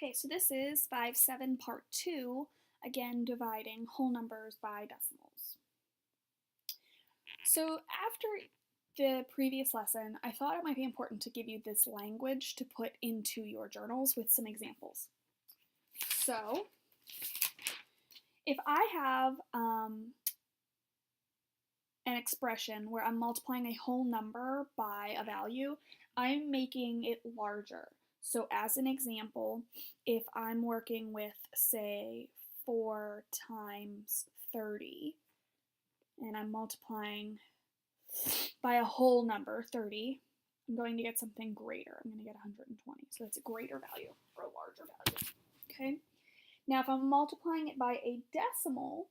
Okay, so this is 5-7 part 2, again dividing whole numbers by decimals. So after the previous lesson, I thought it might be important to give you this language to put into your journals with some examples. So if I have an expression where I'm multiplying a whole number by a value, I'm making it larger. So as an example, if I'm working with, say, 4 times 30, and I'm multiplying by a whole number, 30, I'm going to get something greater. I'm going to get 120. So that's a greater value or a larger value. Okay? Now, if I'm multiplying it by a decimal,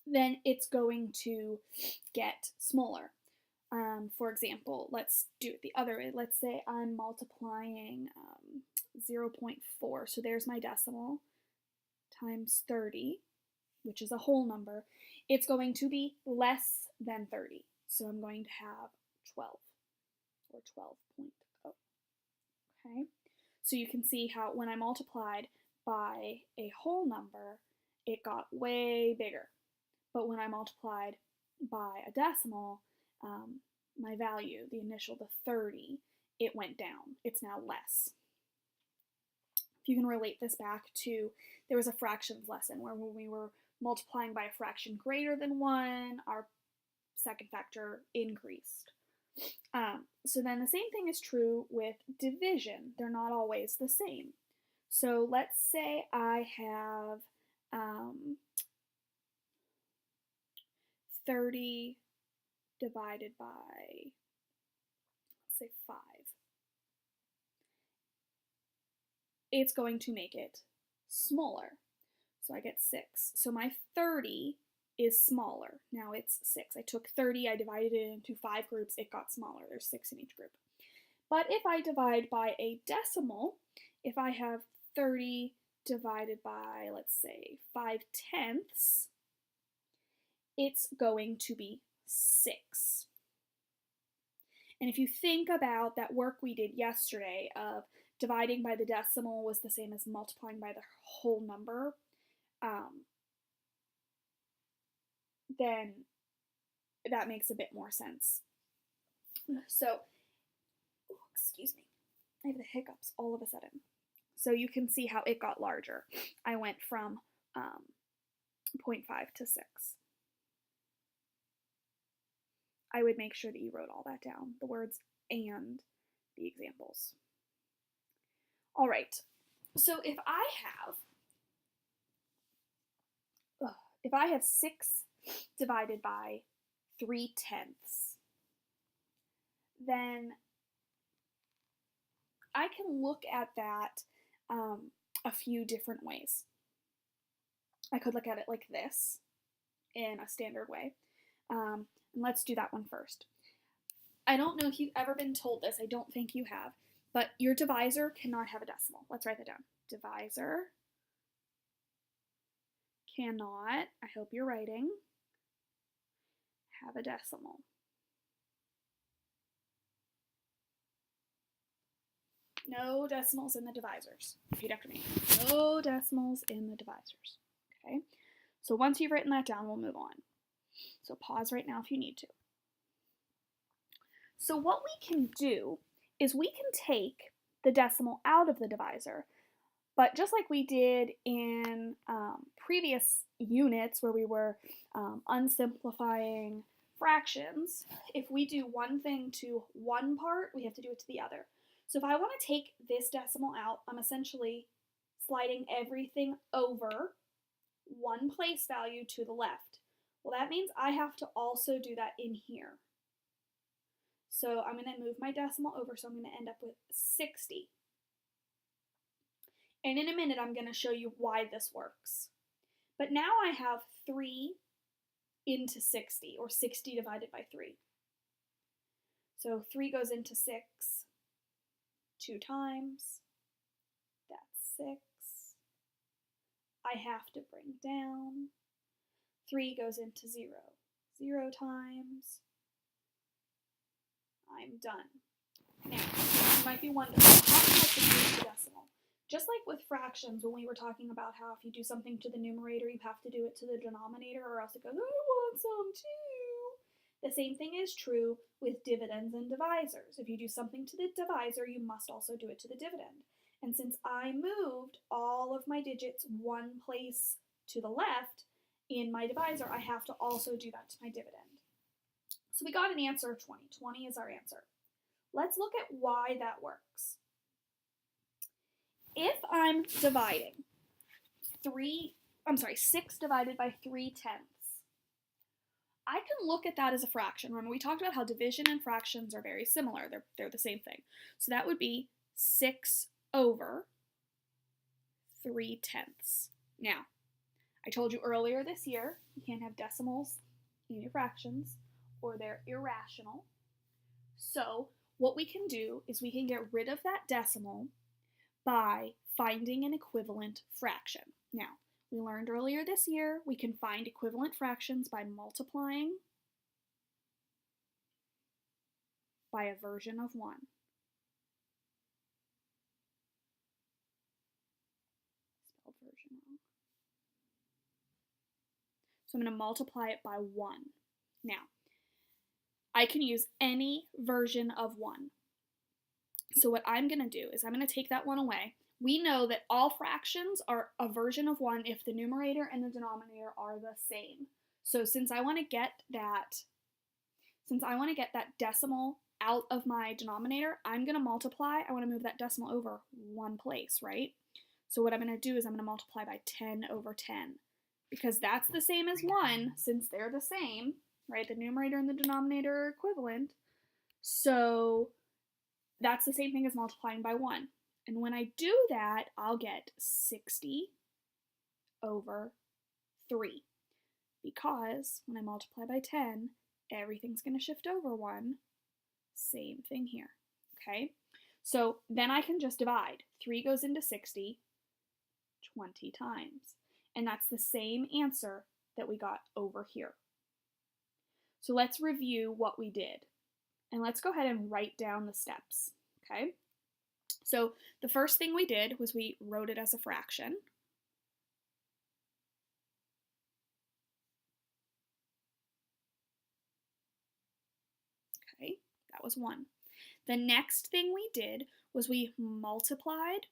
then it's going to get smaller. For example, let's do it the other way. Let's say I'm multiplying 0.4. So there's my decimal times 30, which is a whole number. It's going to be less than 30. So I'm going to have 12 or 12.0. Okay? So you can see how when I multiplied by a whole number, it got way bigger. But when I multiplied by a decimal, my value, the initial, the 30, it went down. It's now less. If you can relate this back to, there was a fractions lesson where when we were multiplying by a fraction greater than 1, our second factor increased. So then the same thing is true with division. They're not always the same. So let's say I have 30 divided by, let's say, 5. It's going to make it smaller. So I get 6. So my 30 is smaller. Now it's 6. I took 30, I divided it into 5 groups, it got smaller. There's 6 in each group. But if I divide by a decimal, if I have 30 divided by, let's say, 5/10, it's going to be 6. And if you think about that work we did yesterday of dividing by the decimal was the same as multiplying by the whole number, then that makes a bit more sense. So, excuse me, I have the hiccups all of a sudden. So you can see how it got larger. I went from 0.5 to 6. I would make sure that you wrote all that down, the words and the examples. All right, so if I have 6 divided by 3/10, then I can look at that a few different ways. I could look at it like this in a standard way. And let's do that one first. I don't know if you've ever been told this. I don't think you have. But your divisor cannot have a decimal. Let's write that down. Divisor cannot, I hope you're writing, have a decimal. No decimals in the divisors. Repeat after me. No decimals in the divisors. Okay? So once you've written that down, we'll move on. So pause right now if you need to. So what we can do is we can take the decimal out of the divisor, but just like we did in previous units where we were unsimplifying fractions, if we do one thing to one part, we have to do it to the other. So if I want to take this decimal out, I'm essentially sliding everything over one place value to the left. Well, that means I have to also do that in here. So I'm going to move my decimal over, so I'm going to end up with 60. And in a minute, I'm going to show you why this works. But now I have 3 into 60, or 60 divided by 3. So 3 goes into 6 2 times. That's 6. I have to bring down. 3 goes into 0. 0 times. I'm done. Now, you might be wondering, how can I change the decimal? Just like with fractions, when we were talking about how if you do something to the numerator, you have to do it to the denominator, or else it goes, I want some too. The same thing is true with dividends and divisors. If you do something to the divisor, you must also do it to the dividend. And since I moved all of my digits one place to the left in my divisor, I have to also do that to my dividend. So we got an answer of 20. 20 is our answer. Let's look at why that works. If I'm dividing 6 divided by 3/10, I can look at that as a fraction. Remember, we talked about how division and fractions are very similar. They're the same thing. So that would be 6 over 3/10. Now, I told you earlier this year, you can't have decimals in your fractions or they're irrational. So what we can do is we can get rid of that decimal by finding an equivalent fraction. Now, we learned earlier this year we can find equivalent fractions by multiplying by a version of 1. Spelled version wrong. So I'm going to multiply it by 1. Now, I can use any version of 1. So what I'm going to do is I'm going to take that 1 away. We know that all fractions are a version of 1 if the numerator and the denominator are the same. So since I want to get that decimal out of my denominator, I'm going to multiply. I want to move that decimal over 1 place, right? So what I'm going to do is I'm going to multiply by 10 over 10. Because that's the same as 1, since they're the same, right? The numerator and the denominator are equivalent. So that's the same thing as multiplying by 1. And when I do that, I'll get 60 over 3. Because when I multiply by 10, everything's going to shift over 1. Same thing here, okay? So then I can just divide. 3 goes into 60 20 times. And that's the same answer that we got over here. So let's review what we did. And let's go ahead and write down the steps, okay? So the first thing we did was we wrote it as a fraction. Okay, that was 1. The next thing we did was we multiplied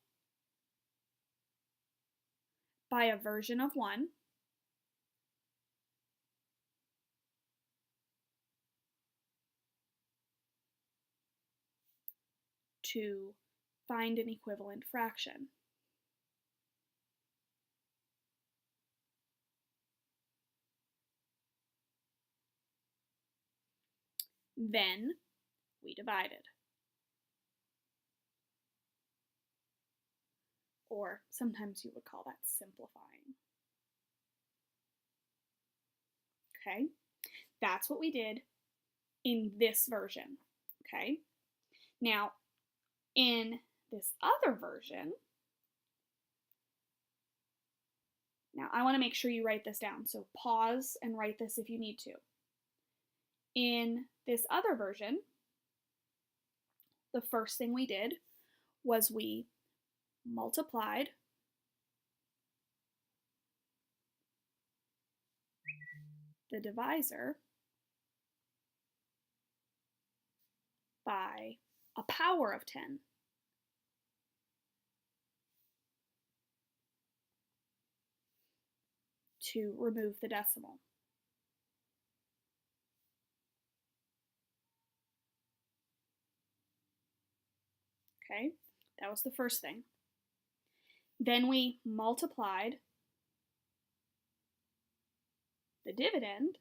by a version of 1. To find an equivalent fraction. Then we divided. Or sometimes you would call that simplifying. Okay, that's what we did in this version. Okay, now in this other version, now I want to make sure you write this down, so pause and write this if you need to. In this other version, the first thing we did was we multiplied the divisor by a power of 10. To remove the decimal. Okay, that was the first thing. Then we multiplied the dividend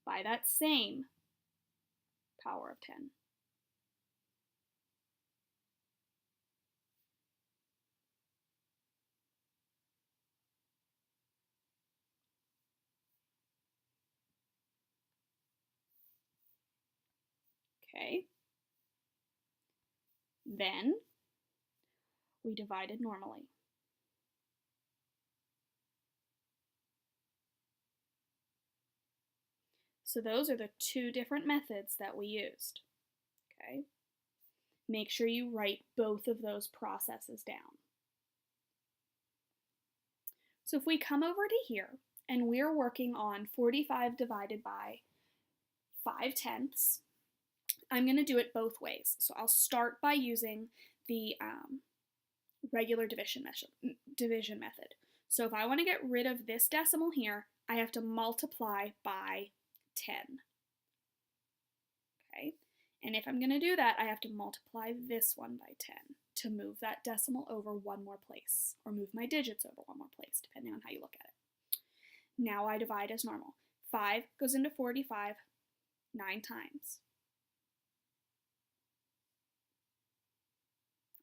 by that same power of 10. Okay. Then we divided normally. So those are the two different methods that we used. Okay. make sure you write both of those processes down. So if we come over to here, and we're working on 45 divided by 5/10, I'm going to do it both ways. So I'll start by using the regular division method. So if I want to get rid of this decimal here, I have to multiply by 10. Okay, and if I'm going to do that, I have to multiply this one by 10 to move that decimal over one more place, or move my digits over one more place, depending on how you look at it. Now I divide as normal. 5 goes into 45 9 times.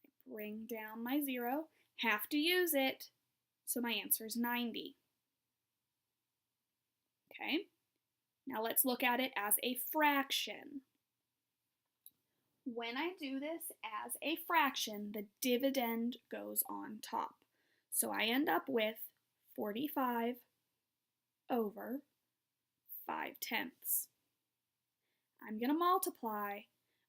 I bring down my 0, have to use it, so my answer is 90. Okay, now let's look at it as a fraction. When I do this as a fraction, the dividend goes on top. So I end up with 45 over 5/10. I'm going to multiply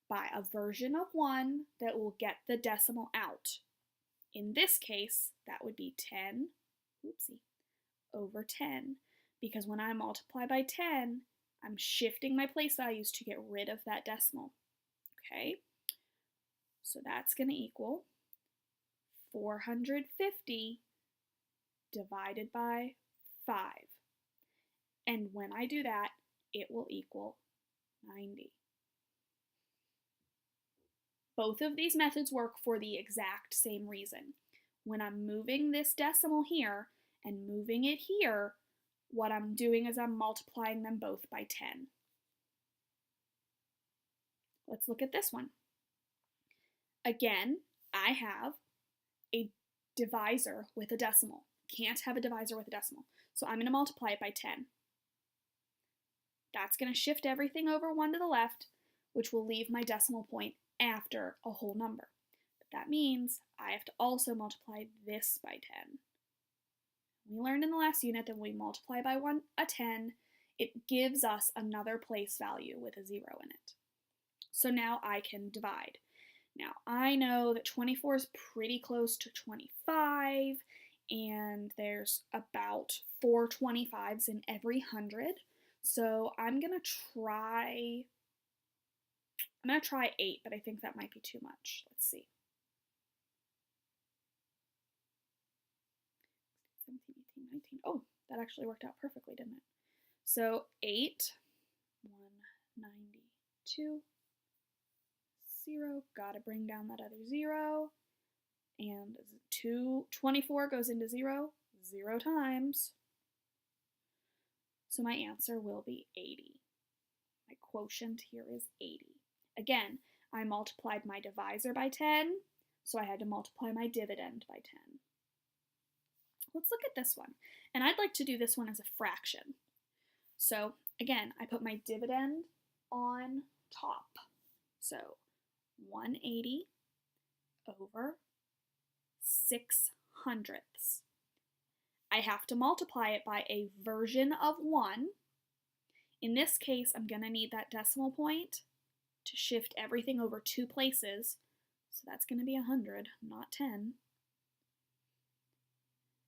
by a version of 1 that will get the decimal out. In this case, that would be 10, over 10, because when I multiply by 10, I'm shifting my place values to get rid of that decimal. Okay, so that's going to equal 450 divided by 5. And when I do that, it will equal 90. Both of these methods work for the exact same reason. When I'm moving this decimal here and moving it here, what I'm doing is I'm multiplying them both by 10. Let's look at this one. Again, I have a divisor with a decimal. Can't have a divisor with a decimal. So I'm going to multiply it by 10. That's going to shift everything over 1 to the left, which will leave my decimal point after a whole number. But that means I have to also multiply this by 10. We learned in the last unit that when we multiply by a 10, it gives us another place value with a 0 in it. So now I can divide. Now I know that 24 is pretty close to 25, and there's about 4 25s in every 100. So I'm gonna try 8, but I think that might be too much. Let's see. 17, 18, 19. Oh, that actually worked out perfectly, didn't it? So 8, 192, 0. Gotta bring down that other 0. And 24 goes into 0 times. So my answer will be 80. My quotient here is 80. Again, I multiplied my divisor by 10, so I had to multiply my dividend by 10. Let's look at this one. And I'd like to do this one as a fraction. So again, I put my dividend on top. So 180 over 6/100. I have to multiply it by a version of 1. In this case, I'm going to need that decimal point to shift everything over 2 places. So that's going to be 100, not 10.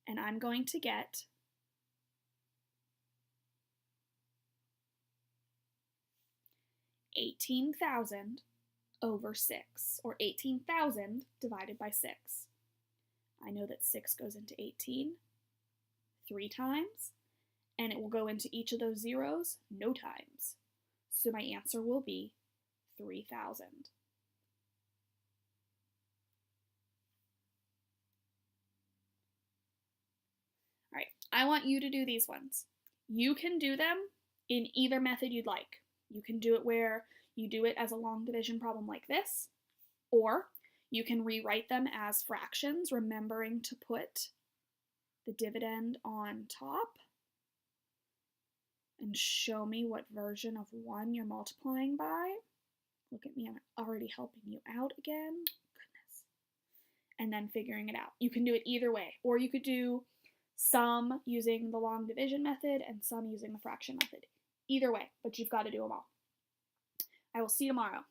And I'm going to get 18,000 over 6, or 18,000 divided by 6. I know that 6 goes into 18 3 times, and it will go into each of those zeros no times. So my answer will be 3,000. All right, I want you to do these ones. You can do them in either method you'd like. You can do it where you do it as a long division problem like this, or you can rewrite them as fractions, remembering to put the dividend on top, and show me what version of 1 you're multiplying by. Look at me, I'm already helping you out again. Goodness. And then figuring it out. You can do it either way, or you could do some using the long division method and some using the fraction method. Either way, but you've got to do them all. I will see you tomorrow.